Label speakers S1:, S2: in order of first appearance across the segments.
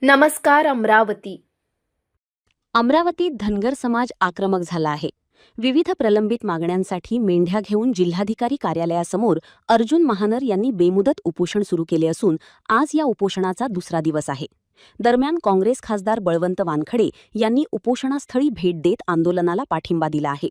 S1: नमस्कार अमरावती.
S2: अमरावतीत धनगर समाज आक्रमक झाला आहे. विविध प्रलंबित मागण्यांसाठी मेंढ्या घेऊन जिल्हाधिकारी कार्यालयासमोर अर्जुन महानर यांनी बेमुदत उपोषण सुरू केले असून आज या उपोषणाचा दुसरा दिवस आहे. दरम्यान काँग्रेस खासदार बळवंत वानखडे यांनी उपोषणास्थळी भेट देत आंदोलनाला पाठिंबा दिला आहे.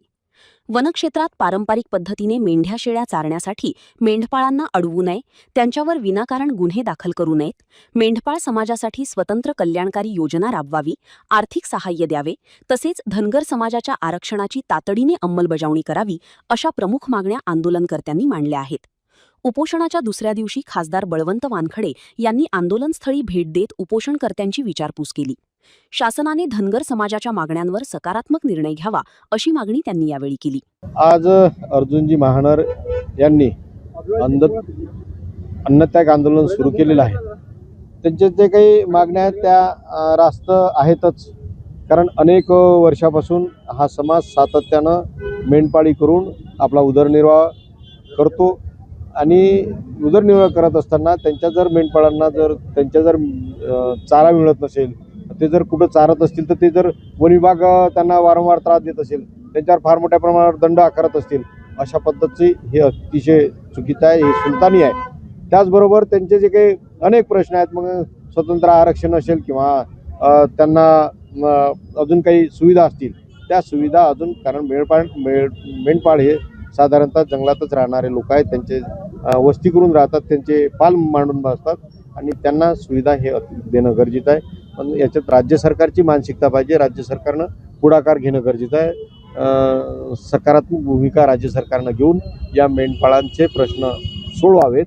S2: वनक्षेत्रात पारंपरिक पद्धतीने मेंढ्या शेळ्या चारण्यासाठी मेंढपाळांना अडवू नये, त्यांच्यावर विनाकारण गुन्हे दाखल करू नयेत, मेंढपाळ समाजासाठी स्वतंत्र कल्याणकारी योजना राबवावी, आर्थिक सहाय्य द्यावे, तसेच धनगर समाजाच्या आरक्षणाची तातडीने अंमलबजावणी करावी अशा प्रमुख मागण्या आंदोलनकर्त्यांनी मांडल्या आहेत. उपोषणाच्या दुसऱ्या दिवशी खासदार बळवंत वानखडे यांनी आंदोलनस्थळी भेट देत उपोषणकर्त्यांची विचारपूस केली. शासनाने धनगर समाजाच्या मागण्यांवर सकारात्मक निर्णय घ्यावा अशी मागणी त्यांनी यावेळी केली.
S3: आज अर्जुनजी महानर यांनी अन्नत्याग आंदोलन सुरू केलेलं आहे. त्यांचे जे काही मागण्या आहेत त्या रास्त आहेतच, कारण अनेक वर्षापासून हा समाज सातत्यानं मेंढपाळी करून आपला उदरनिर्वाह करतो आणि उदरनिर्वाह करत असताना त्यांच्या जर मेंढपाळांना चारा मिळत नसेल, ते जर कुठं चारत असतील तर ते जर वन विभाग त्यांना वारंवार त्रास देत असेल, त्यांच्यावर फार मोठ्या प्रमाणावर दंड आकारत असतील, अशा पद्धतीचे हे अतिशय चुकीचं आहे, हे सुलतानी आहे. त्याचबरोबर त्यांचे जे काही अनेक प्रश्न आहेत, मग स्वतंत्र आरक्षण असेल किंवा त्यांना अजून काही सुविधा असतील, त्या सुविधा अजून, कारण मेंढपाळ हे साधारणतः जंगलातच राहणारे लोक आहेत, त्यांचे वस्ती करून राहतात, त्यांचे पाल मांडून बसतात आणि त्यांना सुविधा हे देणं गरजेचं आहे. पण याच्यात राज्य सरकारची मानसिकता पाहिजे. राज्य सरकारनं पुढाकार घेणं गरजेचं आहे. सकारात्मक भूमिका राज्य सरकारनं घेऊन या मेंढपाळांचे प्रश्न सोडवावेत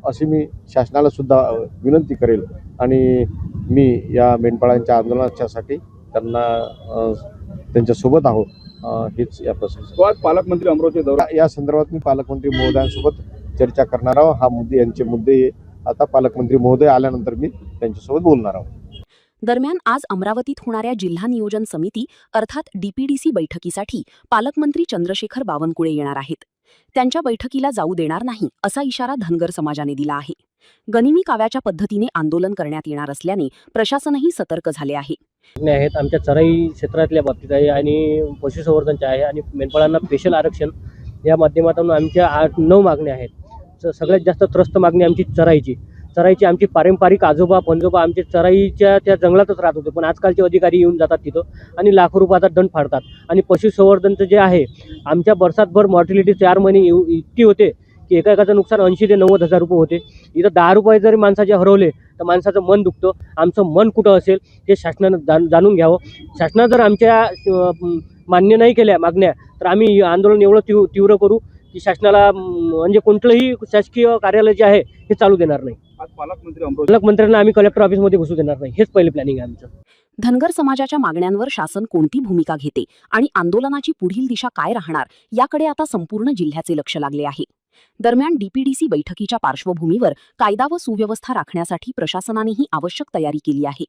S3: अशी मी शासनाला सुद्धा विनंती करेल. आणि मी या मेंढपाळांच्या आंदोलनाच्यासाठी त्यांच्यासोबत आहोत. हेच या प्रश्न
S4: पालकमंत्री अमरावती दौरा
S3: या संदर्भात मी पालकमंत्री महोदयांसोबत चर्चा करणार आहोत. यांचे मुद्दे आता पालकमंत्री महोदय आल्यानंतर मी त्यांच्यासोबत बोलणार आहोत.
S2: दरम्यान आज अमरावतीत होणाऱ्या जिल्हा नियोजन समिती अर्थात डीपीडीसी बैठकीसाठी पालकमंत्री चंद्रशेखर बावनकुळे येणार आहेत. त्यांच्या बैठकीला जाऊ देणार नाही असा इशारा धनगर समाजाने दिला आहे. गनिमी काव्याच्या पद्धतीने आंदोलन करण्यात येणार असल्याने प्रशासनही सतर्क झाले आहे.
S5: आहेत आमच्या चराई क्षेत्रातल्या बाबतीत आहे आणि पशुसंवर्धनच्या आहे आणि मेंढपाळांना स्पेशल आरक्षण या माध्यमातून आमच्या 8-9 मागण्या आहेत. सगळ्यात जास्त त्रस्त मागणी आमची चराईची आमची पारंपरिक आजोबा पंजोबा आमचे चराईच्या त्या जंगलातच राहत होते, पण आजकालचे अधिकारी येऊन जातात तिथं आणि लाखो रुपयाचा दंड फाडतात. आणि पशुसंवर्धनचं जे आहे, आमच्या वर्षातभर मॉर्टिलिटी 4 महिने इतकी होते की एकाचं नुकसान 80 ते 90 हजार रुपये होते. इथं 10 रुपये जरी माणसाचे हरवले तर माणसाचं मन दुखतं. आमचं मन कुठं असेल हे शासनानं जाणून घ्यावं. शासनानं जर आमच्या मान्य नाही केल्या मागण्या तर आम्ही आंदोलन एवढं तीव्र करू की शासनाला म्हणजे कोणतंही शासकीय कार्यालय जे आहे हे चालू देणार नाही. पालकमंत्र्यांना आम्ही कलेक्टर ऑफिसमध्ये घुसू देणार नाही. हेच पहिले प्लॅनिंग आहे आमचं.
S2: धनगर समाजाच्या मागण्यांवर शासन कोणती भूमिका घेते आणि आंदोलनाची पुढील दिशा काय राहणार याकडे आता संपूर्ण जिल्ह्याचे लक्ष लागले आहे. दरम्यान डीपीडीसी बैठकीच्या पार्श्वभूमीवर कायदा व सुव्यवस्था राखण्यासाठी प्रशासनानेही आवश्यक तयारी केली आहे.